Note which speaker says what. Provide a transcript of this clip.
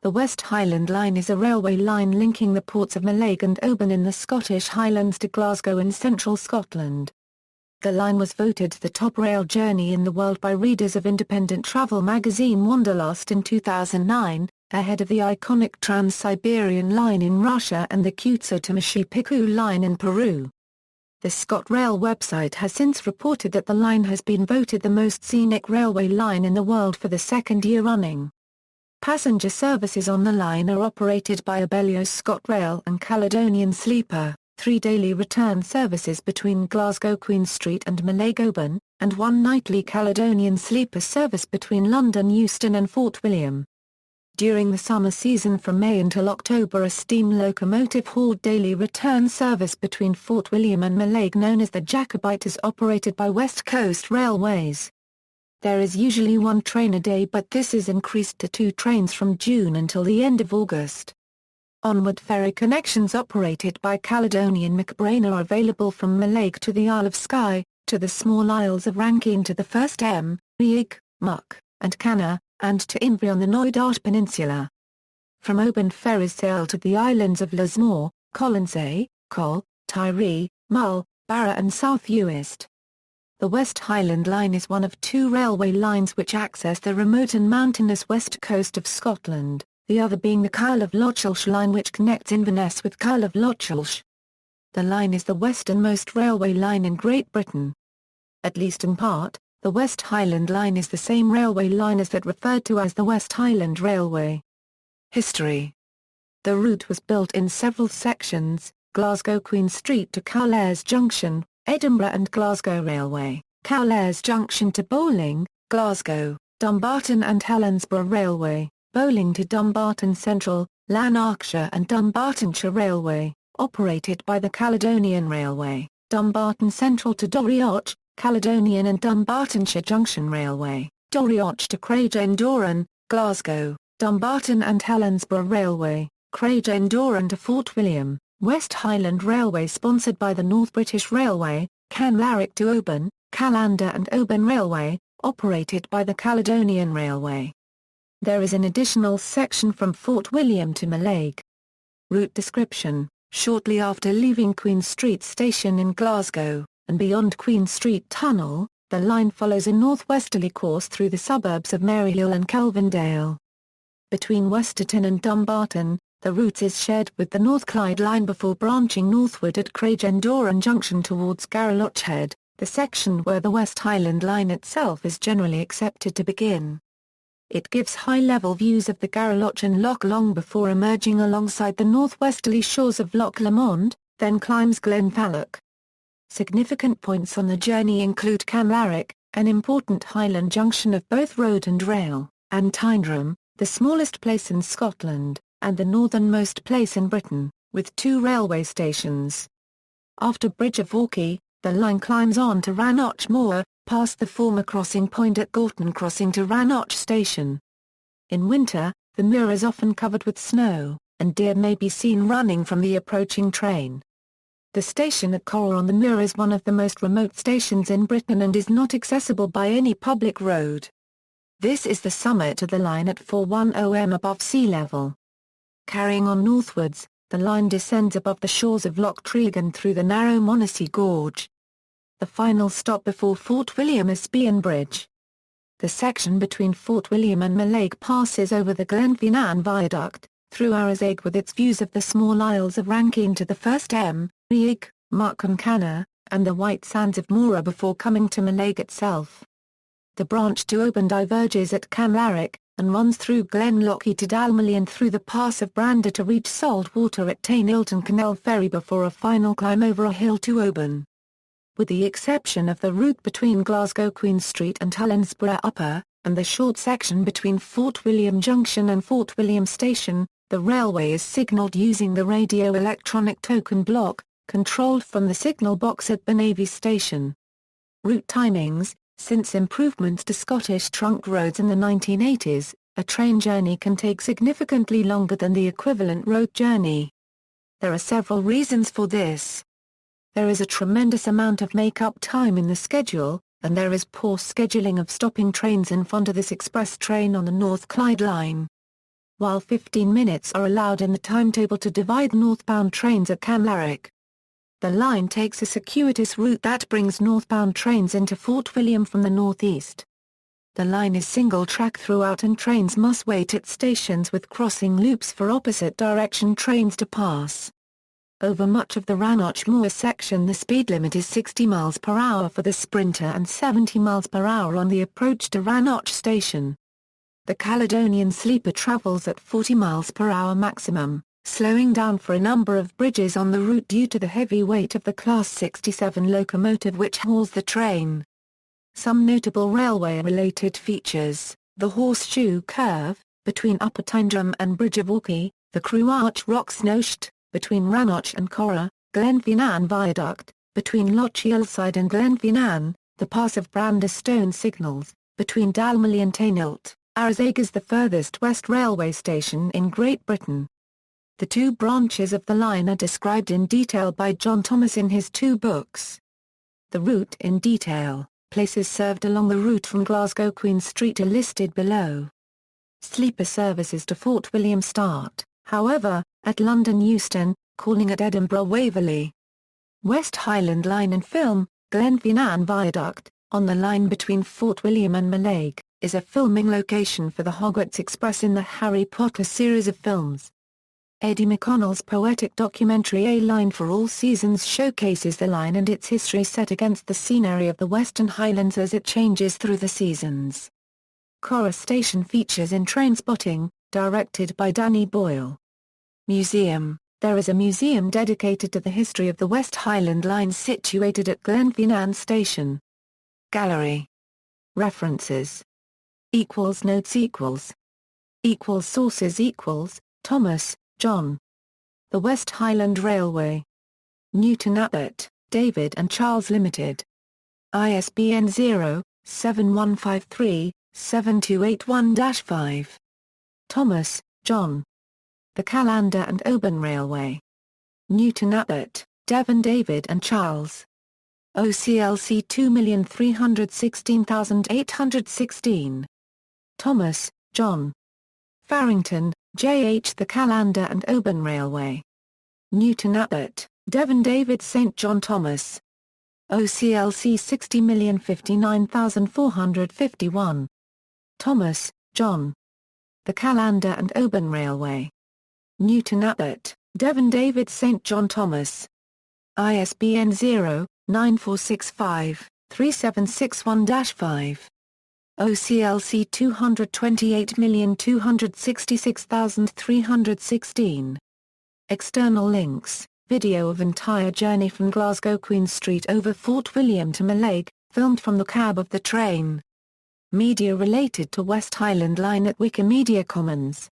Speaker 1: The West Highland Line is a railway line linking the ports of Mallaig and Oban in the Scottish Highlands to Glasgow in central Scotland. The line was voted the top rail journey in the world by readers of independent travel magazine Wanderlust in 2009, ahead of the iconic Trans-Siberian Line in Russia and the Cuzco-Tamashii-Piku Line in Peru. The ScotRail website has since reported that the line has been voted the most scenic railway line in the world for the second year running. Passenger services on the line are operated by Abellio ScotRail and Caledonian Sleeper, 3 daily return services between Glasgow Queen Street and Mallaig Oban, and 1 nightly Caledonian Sleeper service between London Euston and Fort William. During the summer season from May until October, a steam locomotive-hauled daily return service between Fort William and Mallaig known as the Jacobite is operated by West Coast Railways. There is usually 1 train a day, but this is increased to 2 trains from June until the end of August. Onward ferry connections operated by Caledonian McBrain are available from Mallaig to the Isle of Skye, to the small Isles of Rankin to the First M, Mallaig, Muck, and Canna, and to Inverie on the Knoydart Peninsula. From Oban ferries sail to the islands of Lismore, Colonsay, Col, Tiree, Mull, Barra and South Uist. The West Highland Line is one of 2 railway lines which access the remote and mountainous west coast of Scotland, the other being the Kyle of Lochulsh line which connects Inverness with Kyle of Lochulsh. The line is the westernmost railway line in Great Britain. At least in part, the West Highland Line is the same railway line as that referred to as the West Highland Railway. History. The route was built in several sections: Glasgow Queen Street to Cowlares Junction, Edinburgh and Glasgow Railway, Cowlares Junction to Bowling, Glasgow, Dumbarton and Helensburgh Railway, Bowling to Dumbarton Central, Lanarkshire and Dumbartonshire Railway, operated by the Caledonian Railway, Dumbarton Central to Dorrioch, Caledonian and Dumbartonshire Junction Railway, Dorrioch to Craigyendoran, Glasgow, Dumbarton and Helensburgh Railway, Craigyendoran to Fort William, West Highland Railway sponsored by the North British Railway, Canlarrick to Oban, Callander and Oban Railway, operated by the Caledonian Railway. There is an additional section from Fort William to Mallaig. Route description: shortly after leaving Queen Street Station in Glasgow, and beyond Queen Street Tunnel, the line follows a northwesterly course through the suburbs of Maryhill and Kelvindale. Between Westerton and Dumbarton, the route is shared with the North Clyde Line before branching northward at Craigyendoran Junction towards Garreloch Head, the section where the West Highland Line itself is generally accepted to begin. It gives high-level views of the Garreloch and Loch Long before emerging alongside the northwesterly shores of Loch Lomond, then climbs Glenfalloch. Significant points on the journey include Canlarrick, an important Highland junction of both road and rail, and Tyndrum, the smallest place in Scotland, and the northernmost place in Britain, with 2 railway stations. After Bridge of Orkney, the line climbs on to Rannoch Moor, past the former crossing point at Gorton Crossing to Rannoch Station. In winter, the moor is often covered with snow, and deer may be seen running from the approaching train. The station at Corr on the Moor is one of the most remote stations in Britain and is not accessible by any public road. This is the summit of the line at 410 m above sea level. Carrying on northwards, the line descends above the shores of Loch Tregan through the narrow Monacy Gorge. The final stop before Fort William is Spian Bridge. The section between Fort William and Mallaig passes over the Glenfinnan Viaduct, through Arisaig with its views of the small Isles of Rankin to the First M, Mallaig, Muck and Canna, and the White Sands of Moora before coming to Mallaig itself. The branch to Oban diverges at Canlarrick, and runs through Glenlochy to Dalmally and through the pass of Brander to reach salt water at Tainilton Canal Ferry before a final climb over a hill to Oban. With the exception of the route between Glasgow Queen Street and Helensburgh Upper, and the short section between Fort William Junction and Fort William Station, the railway is signalled using the radio electronic token block, controlled from the signal box at Bernavy Station. Route timings: since improvements to Scottish trunk roads in the 1980s, a train journey can take significantly longer than the equivalent road journey. There are several reasons for this. There is a tremendous amount of make-up time in the schedule, and there is poor scheduling of stopping trains in front of this express train on the North Clyde Line. while 15 minutes are allowed in the timetable to divide northbound trains at Mallaig. The line takes a circuitous route that brings northbound trains into Fort William from the northeast. The line is single-track throughout and trains must wait at stations with crossing loops for opposite direction trains to pass. Over much of the Rannoch Moor section the speed limit is 60 miles per hour for the Sprinter and 70 miles per hour on the approach to Rannoch station. The Caledonian Sleeper travels at 40 miles per hour maximum, slowing down for a number of bridges on the route due to the heavy weight of the Class 67 locomotive which hauls the train. Some notable railway-related features: the Horseshoe Curve, between Upper Tyndrum and Bridge of Orkney, the Crewe Arch Rocks Nocht, between Rannoch and Corra, Glenfinnan Viaduct, between Loch Eilside and Glenfinnan, the Pass of Brander Stone Signals, between Dalmally and Tainhilt. Arsig is the furthest west railway station in Great Britain. The two branches of the line are described in detail by John Thomas in his two books. The route in detail, places served along the route from Glasgow Queen Street are listed below. Sleeper services to Fort William start, however, at London Euston, calling at Edinburgh Waverley. West Highland Line and Film, Glenfinnan Viaduct, on the line between Fort William and Mallaig, is a filming location for the Hogwarts Express in the Harry Potter series of films. Eddie McConnell's poetic documentary A Line for All Seasons showcases the line and its history set against the scenery of the Western Highlands as it changes through the seasons. Corra Station features in train spotting, directed by Danny Boyle. Museum: there is a museum dedicated to the history of the West Highland Line situated at Glenfinnan Station. Gallery. References. Notes. Sources. Thomas, John. The West Highland Railway. Newton Abbott, David and Charles Limited. ISBN 0-7153-7281-5. Thomas, John. The Caledonian and Oban Railway. Newton Abbott, Devon David and Charles. OCLC 2316816. Thomas, John. Farrington, J.H. The Caledonian and Oban Railway. Newton Abbott, Devon David St. John Thomas. OCLC 60059451. Thomas, John. The Caledonian and Oban Railway. Newton Abbott, Devon David St. John Thomas. ISBN 0-9465-3761-5. OCLC 228266316. External links: video of entire journey from Glasgow Queen Street over Fort William to Mallaig, filmed from the cab of the train. Media related to West Highland Line at Wikimedia Commons.